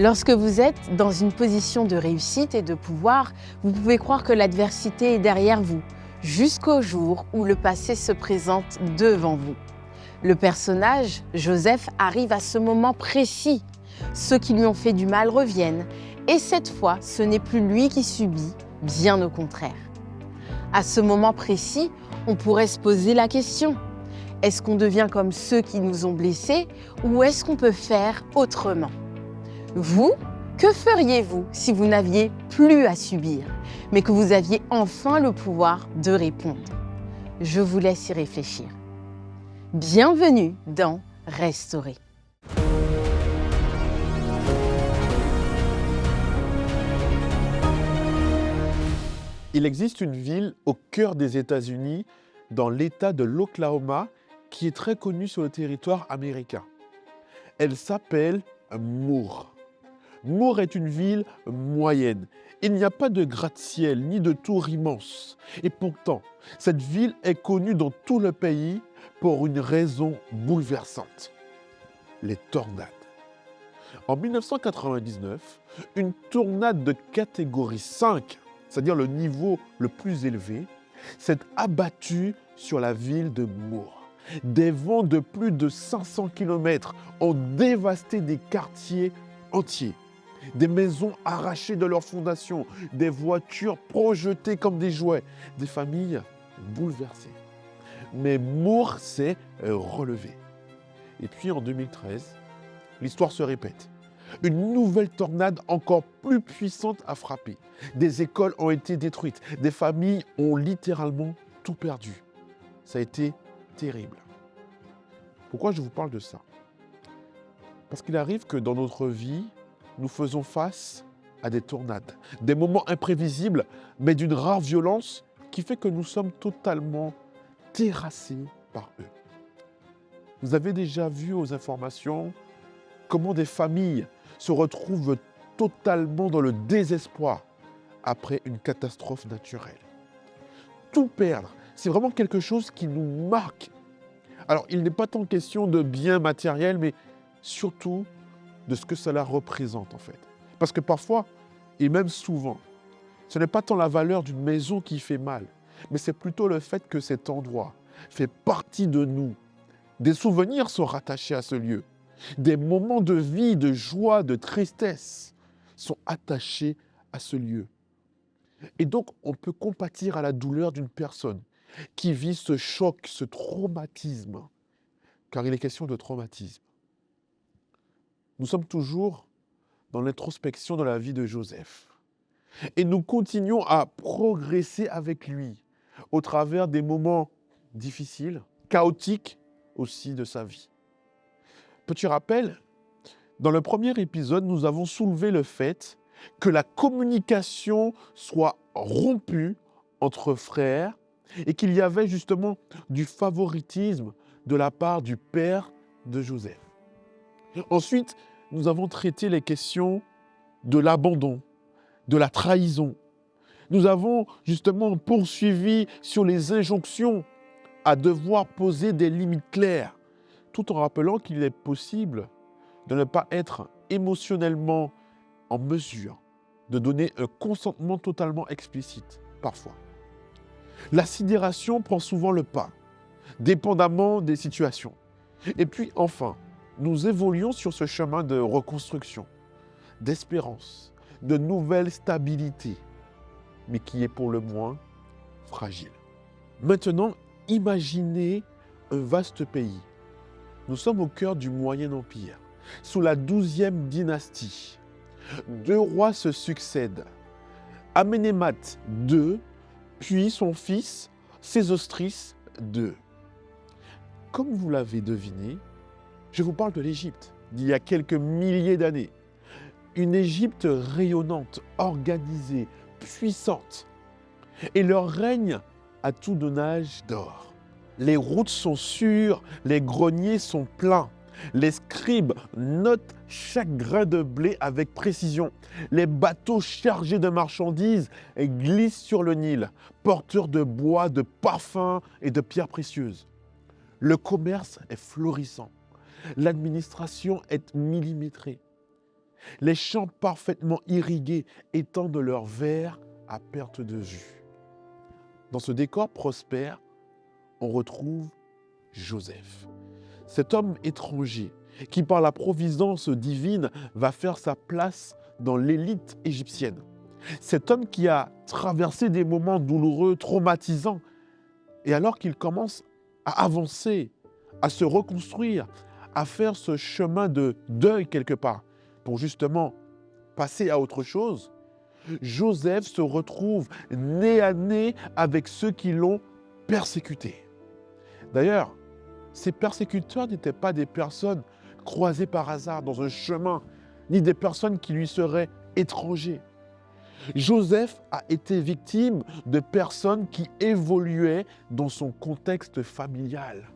Lorsque vous êtes dans une position de réussite et de pouvoir, vous pouvez croire que l'adversité est derrière vous, jusqu'au jour où le passé se présente devant vous. Le personnage, Joseph, arrive à ce moment précis. Ceux qui lui ont fait du mal reviennent, et cette fois, ce n'est plus lui qui subit, bien au contraire. À ce moment précis, on pourrait se poser la question: est-ce qu'on devient comme ceux qui nous ont blessés, ou est-ce qu'on peut faire autrement ? Vous, que feriez-vous si vous n'aviez plus à subir, mais que vous aviez enfin le pouvoir de répondre ? Je vous laisse y réfléchir. Bienvenue dans Restaurer. Il existe une ville au cœur des États-Unis, dans l'État de l'Oklahoma, qui est très connue sur le territoire américain. Elle s'appelle Moore. Moore est une ville moyenne. Il n'y a pas de gratte-ciel ni de tour immense. Et pourtant, cette ville est connue dans tout le pays pour une raison bouleversante: les tornades. En 1999, une tornade de catégorie 5, c'est-à-dire le niveau le plus élevé, s'est abattue sur la ville de Moore. Des vents de plus de 500 km ont dévasté des quartiers entiers. Des maisons arrachées de leurs fondations, des voitures projetées comme des jouets, des familles bouleversées. Mais Moore s'est relevé. Et puis en 2013, l'histoire se répète. Une nouvelle tornade encore plus puissante a frappé. Des écoles ont été détruites. Des familles ont littéralement tout perdu. Ça a été terrible. Pourquoi je vous parle de ça ? Parce qu'il arrive que dans notre vie, nous faisons face à des tornades, des moments imprévisibles, mais d'une rare violence qui fait que nous sommes totalement terrassés par eux. Vous avez déjà vu aux informations comment des familles se retrouvent totalement dans le désespoir après une catastrophe naturelle. Tout perdre, c'est vraiment quelque chose qui nous marque. Alors, il n'est pas tant question de biens matériels, mais surtout de ce que cela représente en fait. Parce que parfois, et même souvent, ce n'est pas tant la valeur d'une maison qui fait mal, mais c'est plutôt le fait que cet endroit fait partie de nous. Des souvenirs sont rattachés à ce lieu. Des moments de vie, de joie, de tristesse sont attachés à ce lieu. Et donc, on peut compatir à la douleur d'une personne qui vit ce choc, ce traumatisme, car il est question de traumatisme. Nous sommes toujours dans l'introspection de la vie de Joseph. Et nous continuons à progresser avec lui au travers des moments difficiles, chaotiques aussi de sa vie. Petit rappel, dans le premier épisode, nous avons soulevé le fait que la communication soit rompue entre frères et qu'il y avait justement du favoritisme de la part du père de Joseph. Ensuite, nous avons traité les questions de l'abandon, de la trahison. Nous avons justement poursuivi sur les injonctions à devoir poser des limites claires, tout en rappelant qu'il est possible de ne pas être émotionnellement en mesure de donner un consentement totalement explicite, parfois. La sidération prend souvent le pas, dépendamment des situations. Et puis enfin, nous évoluons sur ce chemin de reconstruction, d'espérance, de nouvelle stabilité, mais qui est pour le moins fragile. Maintenant, imaginez un vaste pays. Nous sommes au cœur du Moyen Empire, sous la 12e dynastie. 2 rois se succèdent, Amenemhat II, puis son fils, Sésostris II. Comme vous l'avez deviné, je vous parle de l'Égypte, d'il y a quelques milliers d'années. Une Égypte rayonnante, organisée, puissante. Et leur règne a tout d'un âge d'or. Les routes sont sûres, les greniers sont pleins. Les scribes notent chaque grain de blé avec précision. Les bateaux chargés de marchandises glissent sur le Nil, porteurs de bois, de parfums et de pierres précieuses. Le commerce est florissant. L'administration est millimétrée. les champs parfaitement irrigués étendent leurs verres à perte de vue. Dans ce décor prospère, on retrouve Joseph, cet homme étranger qui, par la providence divine, va faire sa place dans l'élite égyptienne. Cet homme qui a traversé des moments douloureux, traumatisants, et alors qu'il commence à avancer, à se reconstruire, à faire ce chemin de deuil quelque part, pour justement passer à autre chose, Joseph se retrouve nez à nez avec ceux qui l'ont persécuté. D'ailleurs, ces persécuteurs n'étaient pas des personnes croisées par hasard dans un chemin, ni des personnes qui lui seraient étrangères. Joseph a été victime de personnes qui évoluaient dans son contexte familial,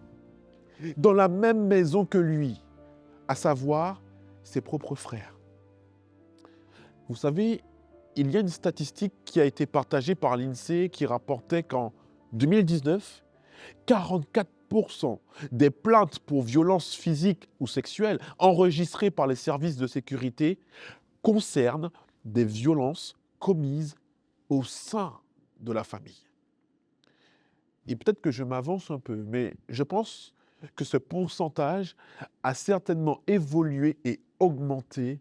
dans la même maison que lui, à savoir ses propres frères. Vous savez, il y a une statistique qui a été partagée par l'INSEE qui rapportait qu'en 2019, 44% des plaintes pour violences physiques ou sexuelles enregistrées par les services de sécurité concernent des violences commises au sein de la famille. Et peut-être que je m'avance un peu, mais je pense que ce pourcentage a certainement évolué et augmenté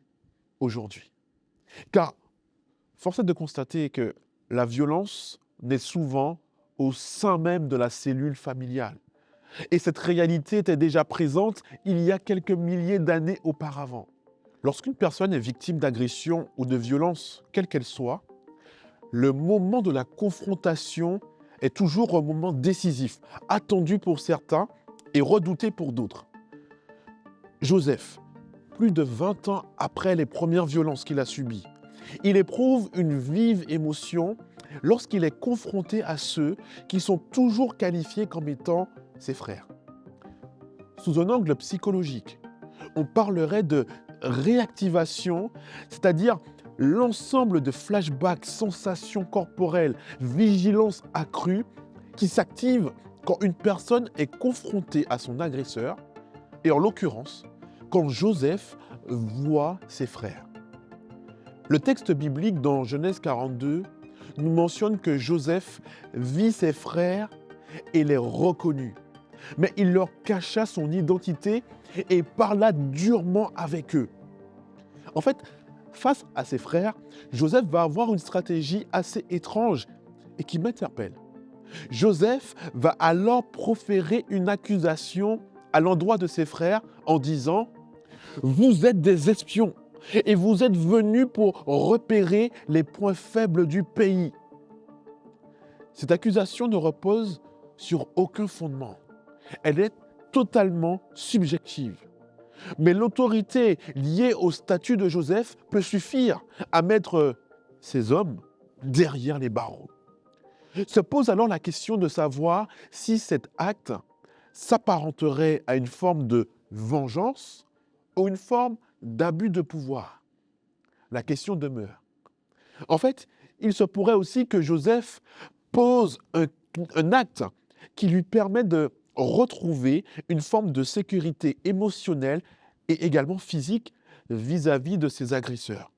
aujourd'hui. Car force est de constater que la violence naît souvent au sein même de la cellule familiale. Et cette réalité était déjà présente il y a quelques milliers d'années auparavant. Lorsqu'une personne est victime d'agression ou de violence, quelle qu'elle soit, le moment de la confrontation est toujours un moment décisif, attendu pour certains et redouté pour d'autres. Joseph, plus de 20 ans après les premières violences qu'il a subies, il éprouve une vive émotion lorsqu'il est confronté à ceux qui sont toujours qualifiés comme étant ses frères. Sous un angle psychologique, on parlerait de réactivation, c'est-à-dire l'ensemble de flashbacks, sensations corporelles, vigilance accrue qui s'active quand une personne est confrontée à son agresseur, et en l'occurrence, quand Joseph voit ses frères. Le texte biblique dans Genèse 42 nous mentionne que Joseph vit ses frères et les reconnut. Mais il leur cacha son identité et parla durement avec eux. En fait, face à ses frères, Joseph va avoir une stratégie assez étrange et qui m'interpelle. Joseph va alors proférer une accusation à l'endroit de ses frères en disant « Vous êtes des espions et vous êtes venus pour repérer les points faibles du pays. » Cette accusation ne repose sur aucun fondement. Elle est totalement subjective. Mais l'autorité liée au statut de Joseph peut suffire à mettre ces hommes derrière les barreaux. Se pose alors la question de savoir si cet acte s'apparenterait à une forme de vengeance ou une forme d'abus de pouvoir. La question demeure. En fait, il se pourrait aussi que Joseph pose un acte qui lui permet de retrouver une forme de sécurité émotionnelle et également physique vis-à-vis de ses agresseurs.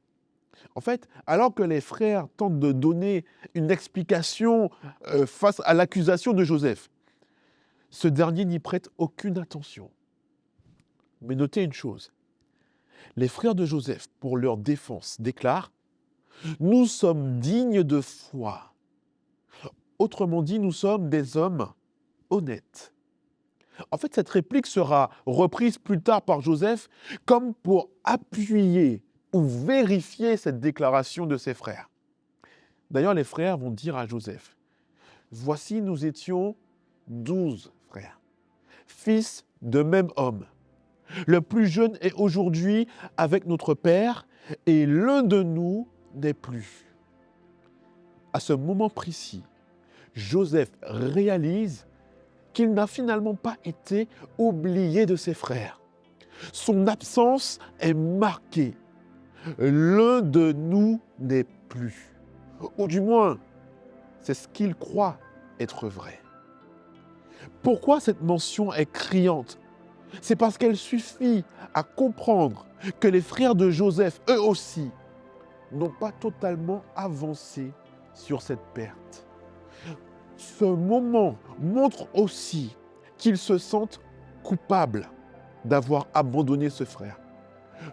En fait, alors que les frères tentent de donner une explication face à l'accusation de Joseph, ce dernier n'y prête aucune attention. Mais notez une chose, les frères de Joseph, pour leur défense, déclarent « Nous sommes dignes de foi ». Autrement dit, nous sommes des hommes honnêtes. En fait, cette réplique sera reprise plus tard par Joseph comme pour appuyer ou vérifier cette déclaration de ses frères. D'ailleurs, les frères vont dire à Joseph, « Voici, nous étions 12 frères, fils de même homme. Le plus jeune est aujourd'hui avec notre père et l'un de nous n'est plus. » À ce moment précis, Joseph réalise qu'il n'a finalement pas été oublié de ses frères. Son absence est marquée. L'un de nous n'est plus. Ou du moins, c'est ce qu'il croit être vrai. Pourquoi cette mention est criante ? C'est parce qu'elle suffit à comprendre que les frères de Joseph, eux aussi, n'ont pas totalement avancé sur cette perte. Ce moment montre aussi qu'ils se sentent coupables d'avoir abandonné ce frère.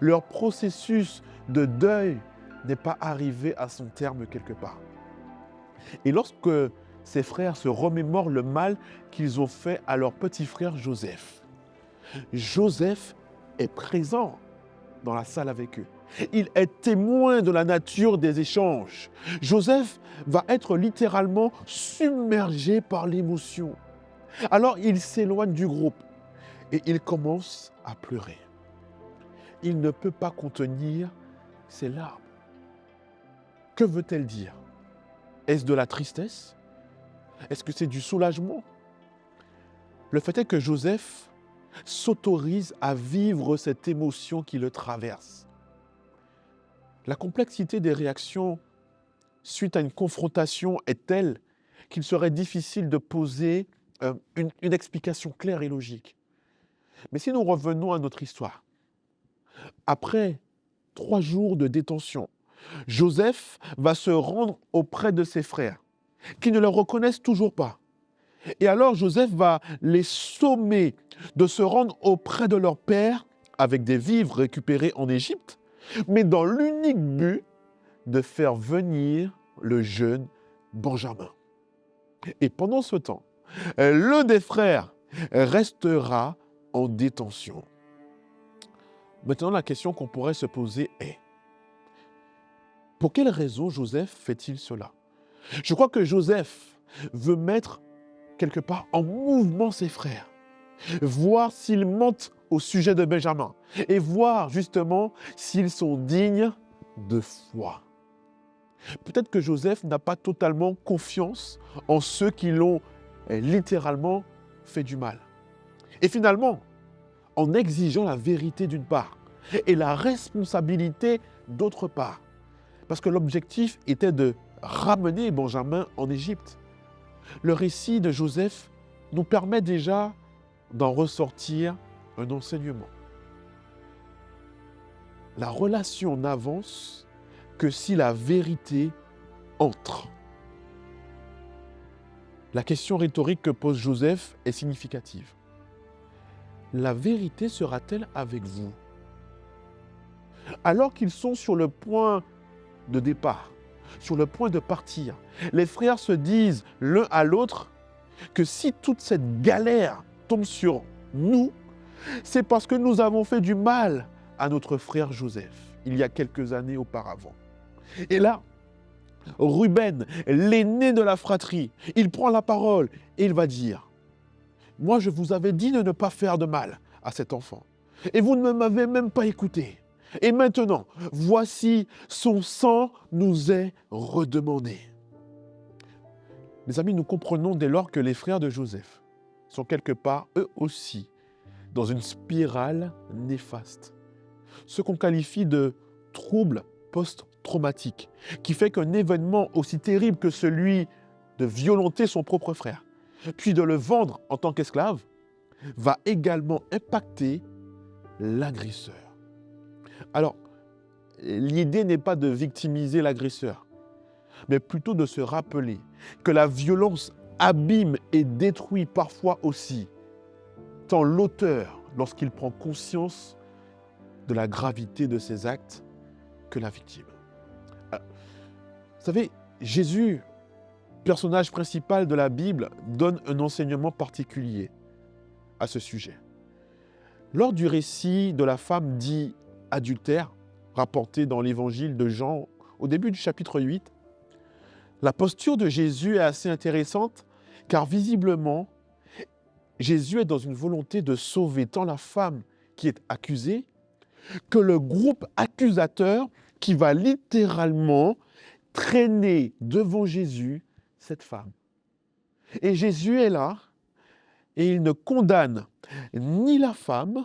Leur processus de deuil n'est pas arrivé à son terme quelque part. Et lorsque ces frères se remémorent le mal qu'ils ont fait à leur petit frère Joseph, Joseph est présent dans la salle avec eux. Il est témoin de la nature des échanges. Joseph va être littéralement submergé par l'émotion. Alors il s'éloigne du groupe et il commence à pleurer. Il ne peut pas contenir ses larmes. Que veut-elle dire? Est-ce de la tristesse? Est-ce que c'est du soulagement? Le fait est que Joseph s'autorise à vivre cette émotion qui le traverse. La complexité des réactions suite à une confrontation est telle qu'il serait difficile de poser une explication claire et logique. Mais si nous revenons à notre histoire, après 3 jours de détention, Joseph va se rendre auprès de ses frères, qui ne le reconnaissent toujours pas. Et alors Joseph va les sommer de se rendre auprès de leur père avec des vivres récupérés en Égypte, mais dans l'unique but de faire venir le jeune Benjamin. Et pendant ce temps, l'un des frères restera en détention. Maintenant, la question qu'on pourrait se poser est: pour quelle raison Joseph fait-il cela? Je crois que Joseph veut mettre quelque part en mouvement ses frères, voir s'ils mentent au sujet de Benjamin et voir justement s'ils sont dignes de foi. Peut-être que Joseph n'a pas totalement confiance en ceux qui l'ont littéralement fait du mal. Et finalement, en exigeant la vérité d'une part et la responsabilité d'autre part, parce que l'objectif était de ramener Benjamin en Égypte. Le récit de Joseph nous permet déjà d'en ressortir un enseignement. La relation n'avance que si la vérité entre. La question rhétorique que pose Joseph est significative. La vérité sera-t-elle avec vous? Alors qu'ils sont sur le point de départ, sur le point de partir, les frères se disent l'un à l'autre que si toute cette galère tombe sur nous, c'est parce que nous avons fait du mal à notre frère Joseph, il y a quelques années auparavant. Et là, Ruben, l'aîné de la fratrie, il prend la parole et il va dire: moi, je vous avais dit de ne pas faire de mal à cet enfant. Et vous ne m'avez même pas écouté. Et maintenant, voici, son sang nous est redemandé. Mes amis, nous comprenons dès lors que les frères de Joseph sont quelque part, eux aussi, dans une spirale néfaste. Ce qu'on qualifie de trouble post-traumatique, qui fait qu'un événement aussi terrible que celui de violenter son propre frère, puis de le vendre en tant qu'esclave, va également impacter l'agresseur. Alors, l'idée n'est pas de victimiser l'agresseur, mais plutôt de se rappeler que la violence abîme et détruit parfois aussi tant l'auteur, lorsqu'il prend conscience de la gravité de ses actes, que la victime. Alors, vous savez, Jésus, personnage principal de la Bible, donne un enseignement particulier à ce sujet. Lors du récit de la femme dite adultère, rapporté dans l'évangile de Jean, au début du chapitre 8, la posture de Jésus est assez intéressante, car visiblement, Jésus est dans une volonté de sauver tant la femme qui est accusée, que le groupe accusateur qui va littéralement traîner devant Jésus cette femme. Et Jésus est là, et il ne condamne ni la femme,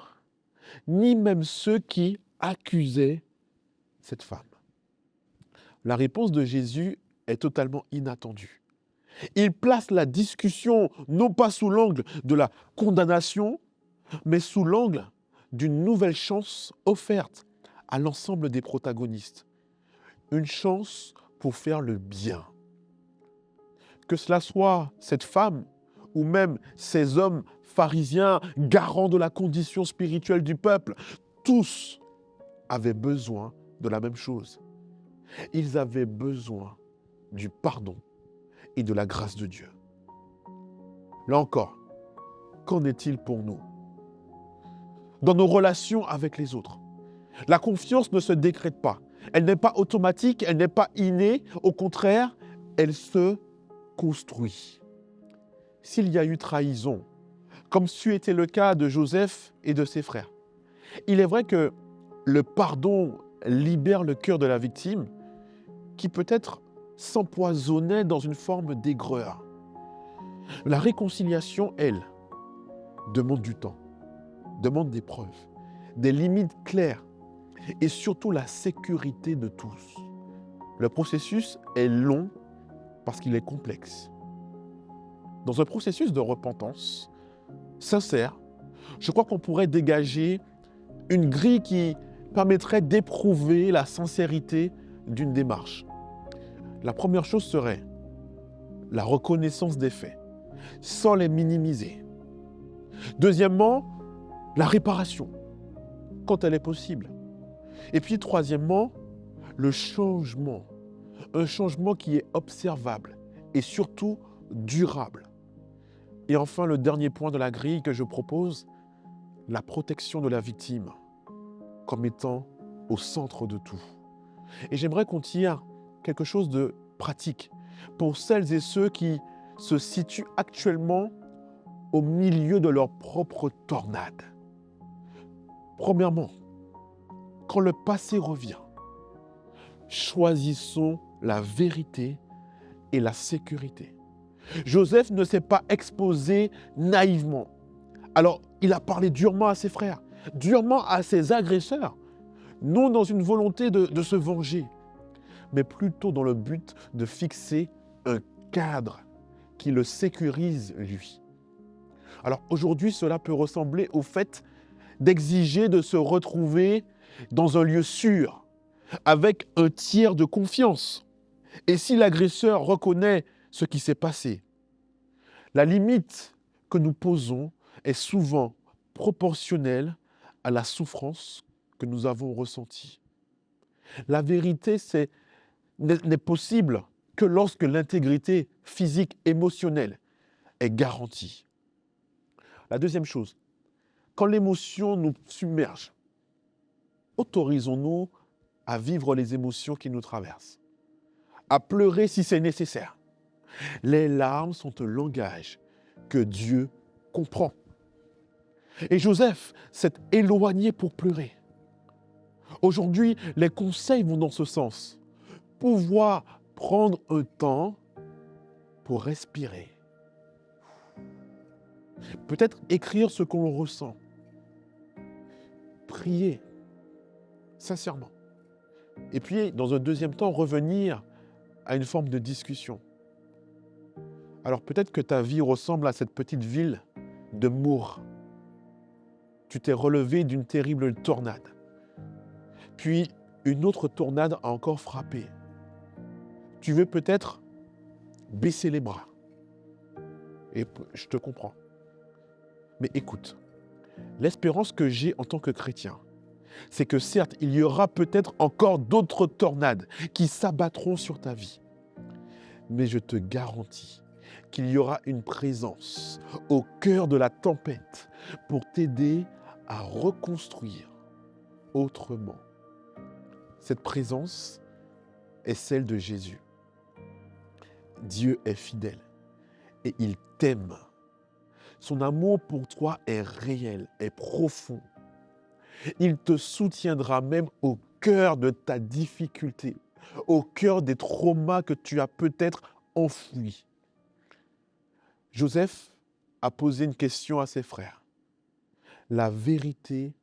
ni même ceux qui accusaient cette femme. La réponse de Jésus est totalement inattendue. Il place la discussion non pas sous l'angle de la condamnation, mais sous l'angle d'une nouvelle chance offerte à l'ensemble des protagonistes. Une chance pour faire le bien. Que cela soit cette femme ou même ces hommes pharisiens, garants de la condition spirituelle du peuple, tous avaient besoin de la même chose. Ils avaient besoin du pardon et de la grâce de Dieu. Là encore, qu'en est-il pour nous? Dans nos relations avec les autres, la confiance ne se décrète pas. Elle n'est pas automatique, elle n'est pas innée. Au contraire, elle se construit. S'il y a eu trahison, comme c'eût été le cas de Joseph et de ses frères, il est vrai que le pardon libère le cœur de la victime qui peut-être s'empoisonnait dans une forme d'aigreur. La réconciliation, elle, demande du temps, demande des preuves, des limites claires et surtout la sécurité de tous. Le processus est long parce qu'il est complexe. Dans un processus de repentance sincère, je crois qu'on pourrait dégager une grille qui permettrait d'éprouver la sincérité d'une démarche. La première chose serait la reconnaissance des faits, sans les minimiser. Deuxièmement, la réparation, quand elle est possible. Et puis troisièmement, le changement. Un changement qui est observable et surtout durable. Et enfin, le dernier point de la grille que je propose, la protection de la victime comme étant au centre de tout. Et j'aimerais qu'on tire quelque chose de pratique pour celles et ceux qui se situent actuellement au milieu de leur propre tornade. Premièrement, quand le passé revient, choisissons la vérité et la sécurité. Joseph ne s'est pas exposé naïvement. Alors, il a parlé durement à ses frères, durement à ses agresseurs, non dans une volonté de se venger, mais plutôt dans le but de fixer un cadre qui le sécurise lui. Alors aujourd'hui, cela peut ressembler au fait d'exiger de se retrouver dans un lieu sûr, avec un tiers de confiance. Et si l'agresseur reconnaît ce qui s'est passé, la limite que nous posons est souvent proportionnelle à la souffrance que nous avons ressentie. La vérité n'est possible que lorsque l'intégrité physique, émotionnelle est garantie. La deuxième chose, quand l'émotion nous submerge, autorisons-nous à vivre les émotions qui nous traversent, à pleurer si c'est nécessaire. Les larmes sont un langage que Dieu comprend. Et Joseph s'est éloigné pour pleurer. Aujourd'hui, les conseils vont dans ce sens. Pouvoir prendre un temps pour respirer. Peut-être écrire ce qu'on ressent. Prier sincèrement. Et puis, dans un deuxième temps, revenir à une forme de discussion. Alors peut-être que ta vie ressemble à cette petite ville de Mour. Tu t'es relevé d'une terrible tornade. Puis, une autre tornade a encore frappé. Tu veux peut-être baisser les bras. Et je te comprends. Mais écoute, l'espérance que j'ai en tant que chrétien, c'est que certes, il y aura peut-être encore d'autres tornades qui s'abattront sur ta vie. Mais je te garantis qu'il y aura une présence au cœur de la tempête pour t'aider à reconstruire autrement. Cette présence est celle de Jésus. Dieu est fidèle et il t'aime. Son amour pour toi est réel, est profond. Il te soutiendra même au cœur de ta difficulté, au cœur des traumas que tu as peut-être enfouis. Joseph a posé une question à ses frères. La vérité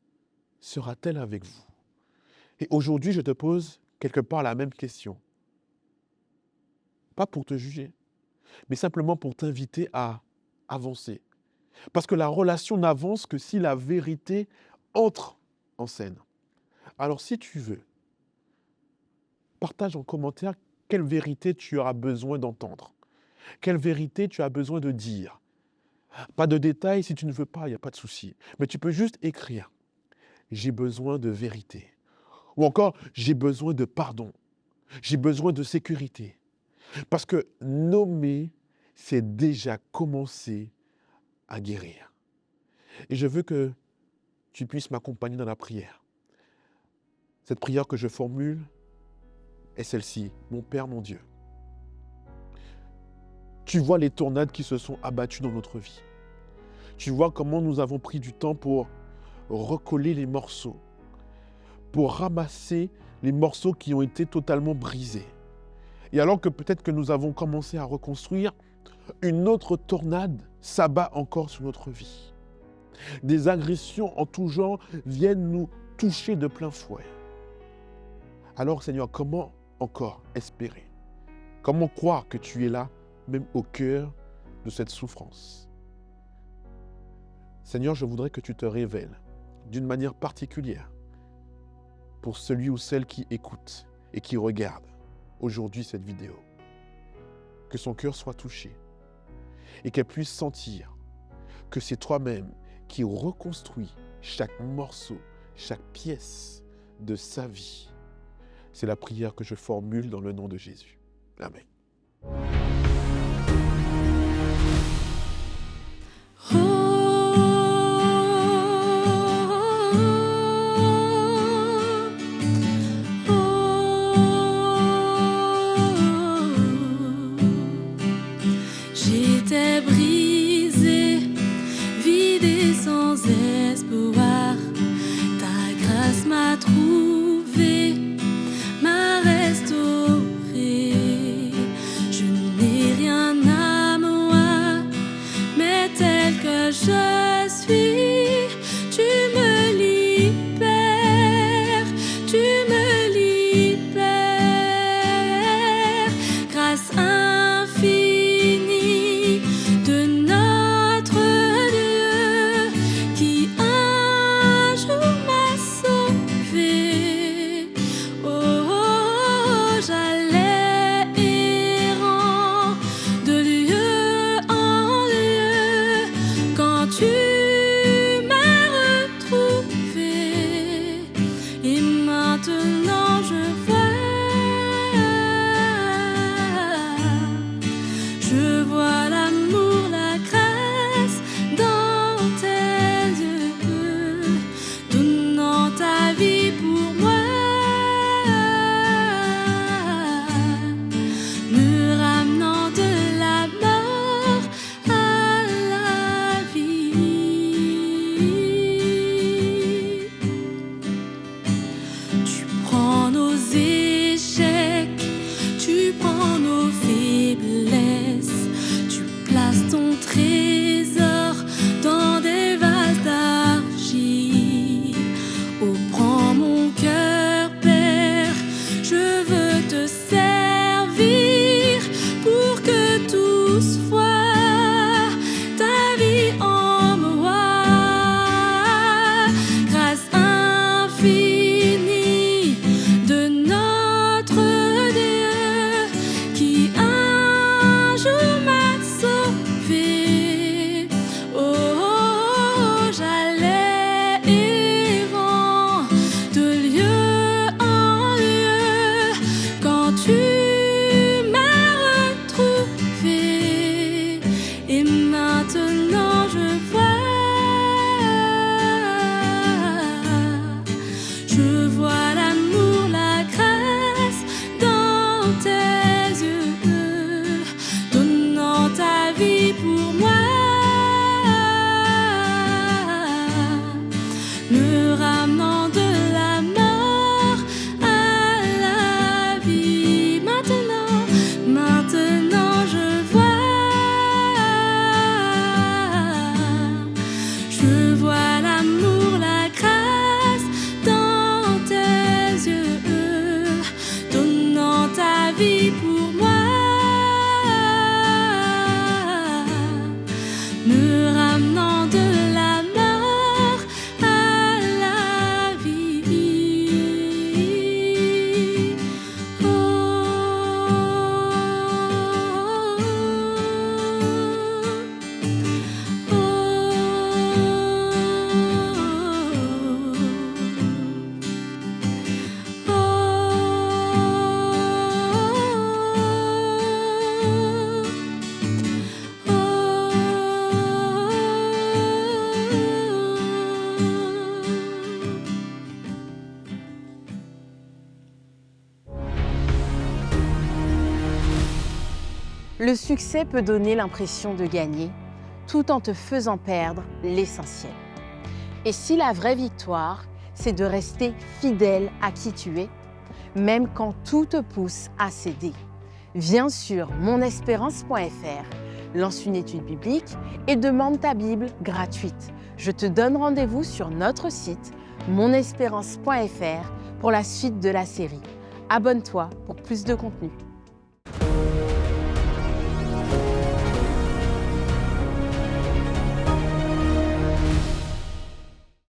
sera-t-elle avec vous? Et aujourd'hui, je te pose quelque part la même question. Pas pour te juger, mais simplement pour t'inviter à avancer, Parce que la relation n'avance que si la vérité entre en scène. Alors si tu veux, partage en commentaire quelle vérité tu auras besoin d'entendre. Quelle vérité tu as besoin de dire. Pas de détails, si tu ne veux pas, il n'y a pas de souci. Mais tu peux juste écrire. J'ai besoin de vérité. Ou encore, j'ai besoin de pardon. J'ai besoin de sécurité. Parce que nommer, c'est déjà commencer à guérir. Et je veux que tu puisses m'accompagner dans la prière. Cette prière que je formule est celle-ci. Mon Père, mon Dieu, tu vois les tornades qui se sont abattues dans notre vie. Tu vois comment nous avons pris du temps pour recoller les morceaux, pour ramasser les morceaux qui ont été totalement brisés. Et alors que peut-être que nous avons commencé à reconstruire, une autre tornade s'abat encore sur notre vie. Des agressions en tout genre viennent nous toucher de plein fouet. Alors Seigneur, comment encore espérer? Comment croire que tu es là, même au cœur de cette souffrance? Seigneur, je voudrais que tu te révèles d'une manière particulière pour celui ou celle qui écoute et qui regarde aujourd'hui cette vidéo. Que son cœur soit touché et qu'elle puisse sentir que c'est toi-même qui reconstruis chaque morceau, chaque pièce de sa vie. C'est la prière que je formule dans le nom de Jésus. Amen. J'étais brisée, vide et sans espoir. Ta grâce m'a trouvée, m'a restaurée. Je n'ai rien à moi, mais tel que je Le succès peut donner l'impression de gagner, tout en te faisant perdre l'essentiel. Et si la vraie victoire, c'est de rester fidèle à qui tu es, même quand tout te pousse à céder. Viens sur monespérance.fr, lance une étude biblique et demande ta Bible gratuite. Je te donne rendez-vous sur notre site monespérance.fr pour la suite de la série. Abonne-toi pour plus de contenu.